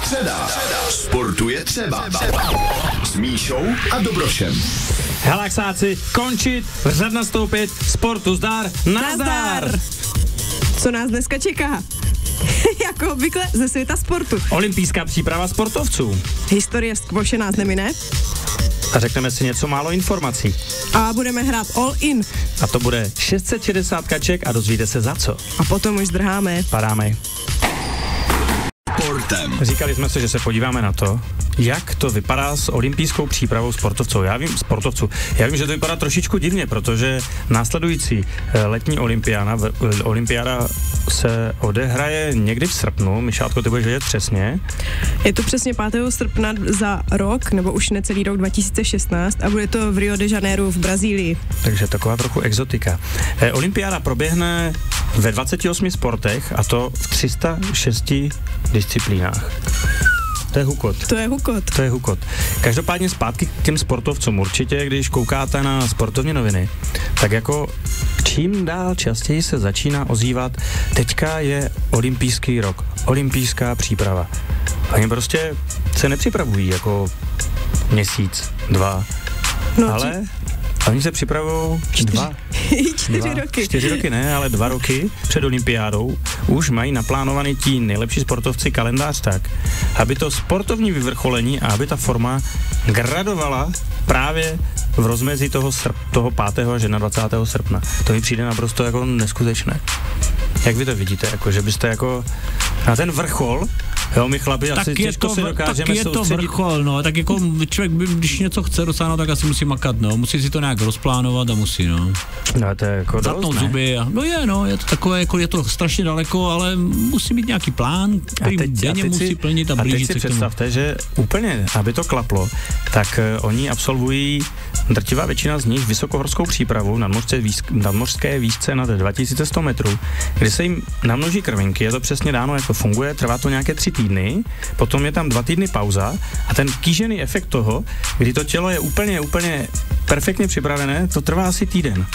Středa. Sportuje třeba. S Míšou a Dobrošem. Helaxáci, končit, řad nastoupit, sportu zdar, nazdar! Co nás dneska čeká? Jako obvykle ze světa sportu. Olympijská příprava sportovců. Historie skvoše nás nemine. A řekneme si něco málo informací. A budeme hrát all in. A to bude 660 kaček a dozvíte se za co. A potom už zdrháme. Padáme. Sportem. Říkali jsme si, že se podíváme na to, jak to vypadá s olympijskou přípravou sportovců. Já vím, že to vypadá trošičku divně, protože následující letní olympiáda se odehraje někdy v srpnu. Mišátko, ty budeš vědět přesně. Je to přesně 5. srpna za rok, nebo už necelý rok 2016 a bude to v Rio de Janeiro v Brazílii. Takže taková trochu exotika. Olympiáda proběhne ve 28 sportech a to v 306 disciplínách. To je hukot. Každopádně zpátky k těm sportovcům. Určitě, když koukáte na sportovní noviny, tak jako čím dál častěji se začíná ozývat, teďka je olympijský rok, olympijská příprava. Oni prostě se nepřipravují jako měsíc, 2, ale oni se připravují 4 roky. 4 roky ne, ale 2 roky před olympiádou už mají naplánovaný ti nejlepší sportovci kalendář tak, aby to sportovní vyvrcholení a aby ta forma gradovala právě v rozmezí toho 5. až 21. srpna. To mi přijde naprosto jako neskutečné. Jak vy to vidíte, jako, že byste jako na ten vrchol, jo, my chlapi asi těžko si dokážeme soustředit. Tak je to vrchol, no, tak jako člověk, když něco chce dosáhnout, tak asi musí makat, no, musí si to nějak rozplánovat a musí, no. No, to je jako zatnout zuby a, je to takové, jako je to strašně daleko, ale musí být nějaký plán, který denně musí plnit a blížit se k tomu. A teď si představte, že úplně, aby to klaplo, tak oni absolvují drtivá většina z nich vysokohorskou přípravu nadmořské výšce nad 2100 metrů, kdy se jim namnoží krvinky, je to přesně dáno, jak to funguje, trvá to nějaké 3 týdny, potom je tam 2 týdny pauza a ten kýžený efekt toho, kdy to tělo je úplně perfektně připravené, to trvá asi týden.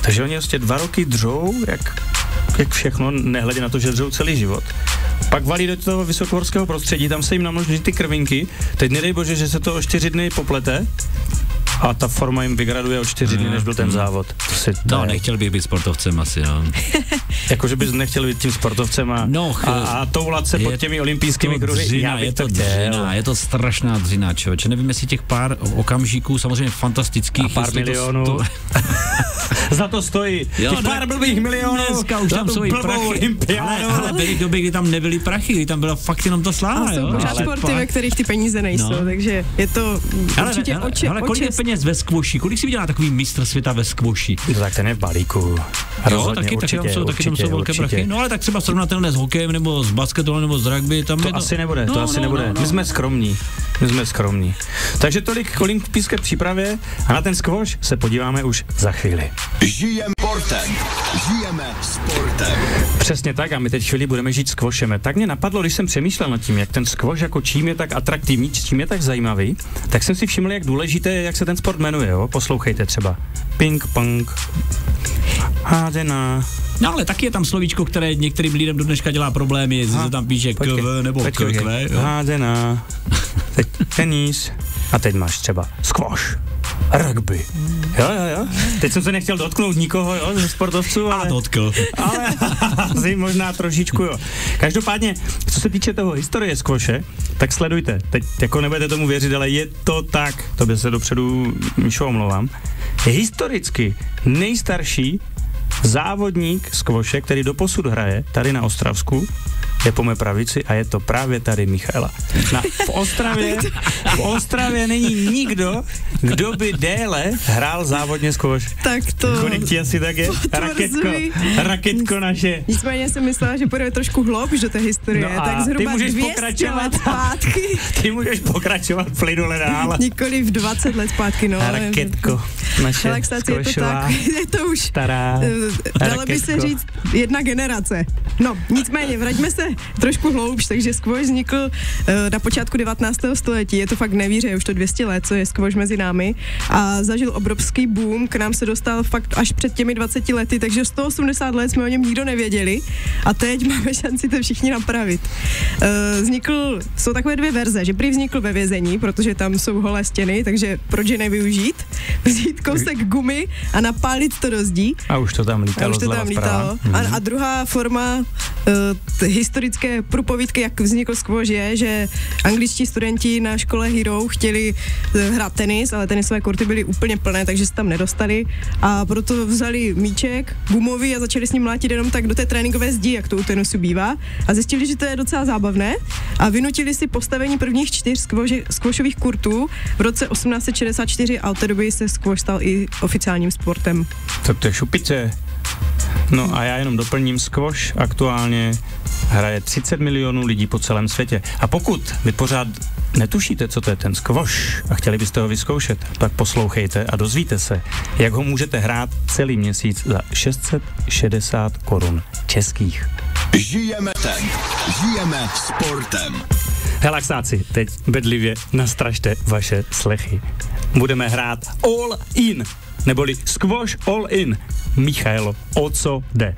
Takže oni vlastně 2 roky dřou, jak všechno, nehledě na to, že dřou celý život. Pak valí do toho vysokohorského prostředí, tam se jim namnoží ty krvinky, teď nedej bože, že se to o 4 dny poplete, a ta forma jim vygraduje o 4 dny, než byl ten závod. Nechtěl bych být sportovcem asi, no. Jakože bys nechtěl být tím sportovcem a toulat se pod těmi olympijskými kruhy. Je to strašná dřina, člověče. Nevím, jestli těch pár okamžiků, samozřejmě fantastických. A pár milionů. Za to stojí. Těch pár blbých milionů. Dneska už tam jsou i prachy. Ale byly doby, kdy tam nebyly prachy, kdy tam byla fakt jenom ta sláva, jo. Pořád sporty, ve kterých ty peníze nejsou, takže je to určitě peněz ve skvoši. Kolik si viděla takový mistr světa ve skvoši? Tak ten je v balíku. Taky tam jsou velké prachy. No ale tak třeba srovnatelné s hokejem nebo s basketbalem nebo s rugby, tam to asi nebude. My jsme skromní. Takže tolik k olympijské přípravě a na ten skvoš se podíváme už za chvíli. Žijeme sportem. Přesně tak a my teď chvíli budeme žít skvošem. Tak mě napadlo, když jsem přemýšlel nad tím, jak ten skvoš jako čím je tak atraktivní, čím je tak zajímavý, tak jsem si všiml, jak důležité je, jak se ten sport jmenuje, jo? Poslouchejte třeba. Ping pong. Házená. No ale taky je tam slovíčko, které některým lidem do dneška dělá problémy, jestli se tam píše KV nebo KV. Házená. Teď tenis. A teď máš třeba squash. Rugby. Jo. Teď jsem se nechtěl dotknout nikoho, jo, ze sportovců, ale... dotkl. Ale možná trošičku, jo. Každopádně, co se týče toho historie squashe, tak sledujte. Teď jako nebudete tomu věřit, ale je to tak. To by se dopředu, Míšo, omlouvám. Je historicky nejstarší závodník squashe, který doposud hraje tady na Ostravsku, je po mé pravici a je to právě tady Michaela. V Ostravě není nikdo, kdo by déle hrál závodně squash. Tak to... Kolik ti asi tak je? Raketko naše. Nicméně jsem myslela, že půjdeme trošku hloubš do té historie, tak zhruba 200 let zpátky. Ty můžeš pokračovat plynule dál. Nikoli v 20 let zpátky, no. Raketko naše squashová. Je to už stará dalo by se říct jedna generace. No, nicméně, vraťme se trošku hloubš, takže squash vznikl na počátku 19. století, je to fakt nevíře, už to 200 let, co je squash mezi námi a zažil obrovský boom, k nám se dostal fakt až před těmi 20 lety, takže 180 let jsme o něm nikdo nevěděli a teď máme šanci to všichni napravit. Jsou takové dvě verze, že prý vznikl ve vězení, protože tam jsou holé stěny, takže proč je nevyužít? Vzít kousek gumy a napálit to do zdí. A už to tam lítalo zleva vprava. A druhá forma historické průpovídky, jak vznikl squash, je, že angličtí studenti na škole Hero chtěli hrát tenis, ale tenisové kurty byly úplně plné, takže se tam nedostali a proto vzali míček gumový a začali s ním mlátit jenom tak do té tréninkové zdi, jak to u tenisu bývá a zjistili, že to je docela zábavné a vynutili si postavení prvních 4 squashových kurtů v roce 1864 a od té doby se squash stal i oficiálním sportem. Tak to je šupice. No a já jenom doplním, squash aktuálně hraje 30 milionů lidí po celém světě. A pokud vy pořád netušíte, co to je ten squash a chtěli byste ho vyzkoušet, tak poslouchejte a dozvíte se, jak ho můžete hrát celý měsíc za 660 korun českých. Žijeme sportem. Relaxáci, teď bedlivě nastražte vaše slechy. Budeme hrát all in, neboli squash all in. Michaelo, o co jde?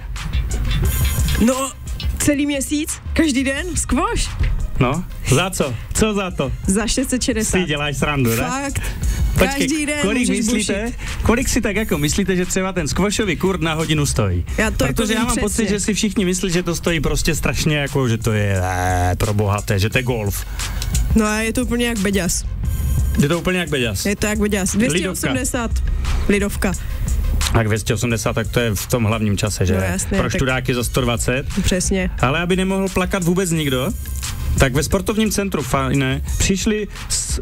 No, celý měsíc, každý den, squash. No, za co? Co za to? Za 660. Si děláš srandu, ne? Fakt. Počkej, Každý den kolik si tak jako myslíte, že třeba ten squashový kurt na hodinu stojí? Protože já mám pocit, že si všichni myslí, že to stojí prostě strašně jako, že to je pro bohaté, že to je golf. No a je to úplně jak beďas. Je to úplně jak beďas. Je to jak beďas. 280. Lidovka. Tak 280, tak to je v tom hlavním čase, že? No jasně, pro študáky za 120. Přesně. Ale aby nemohl plakat vůbec nikdo, tak ve sportovním centru Fajné přišli s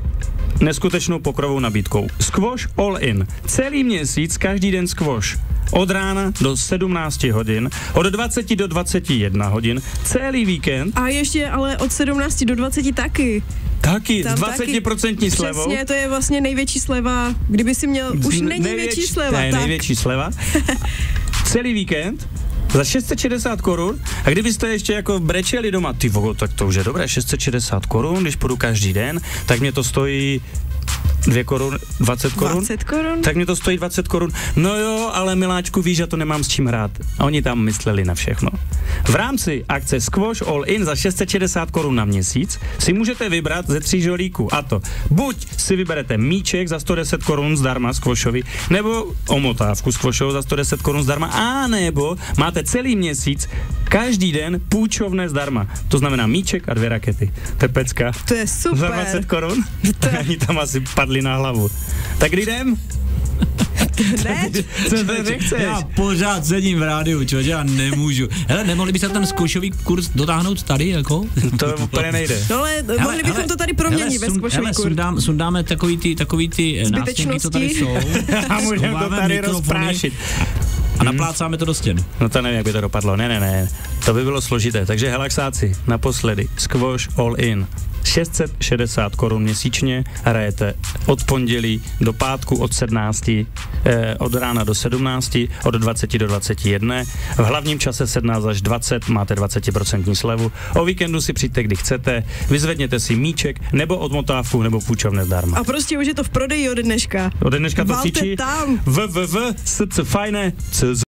neskutečnou pokrovou nabídkou. Squash all in. Celý měsíc, každý den squash. Od rána do 17 hodin, od 20 do 21 hodin, celý víkend. A ještě ale od 17 do 20 taky. Taky, s 20% slevou. Přesně, to je vlastně největší sleva, kdyby si měl, už není větší sleva. Ne, největší sleva. Celý víkend za 660 korun a kdybyste ještě jako brečeli doma, ty vogo, tak to už je dobré, 660 korun, když půjdu každý den, tak mě to stojí 2 korun, 20 korun? 20 korun? Tak mě to stojí 20 korun. No jo, ale miláčku, víš, že to nemám s čím hrát. A oni tam mysleli na všechno. V rámci akce Squash All In za 660 korun na měsíc si můžete vybrat ze 3 žolíků. A to buď si vyberete míček za 110 korun zdarma squashový, nebo omotávku squashovou za 110 korun zdarma, a nebo máte celý měsíc každý den půjčovné zdarma. To znamená míček a 2 rakety. To je pecka. To je super. Za 20 korun? Oni tam asi padli na hlavu. Tak kdy jdem? Ne? Co to nechceš? Já pořád sedím v rádiu, člověk, já nemůžu. Hele, nemohli by se ten zkoušový kurz dotáhnout tady, jako? To úplně nejde. No ale mohli bychom to tady proměnit ve zkoušový kurz. Sundáme takový ty nástěnky, co tady jsou. A můžeme to tady rozprášit. A naplácáme to do stěn. No to nevím, jak by to dopadlo. Ne. To by bylo složité. Takže relaxáci, naposledy. Squash all in. 660 korun měsíčně, hrajete od pondělí do pátku od 17, od rána do 17, od 20 do 21. V hlavním čase 17 až 20 máte 20% slevu. O víkendu si přijďte, kdy chcete, vyzvedněte si míček, nebo odmotávku, nebo půjčovné zdarma. A prostě už je to v prodeji ode dneška. Ode dneška to Valte cvičí tam. www.scfajne.cz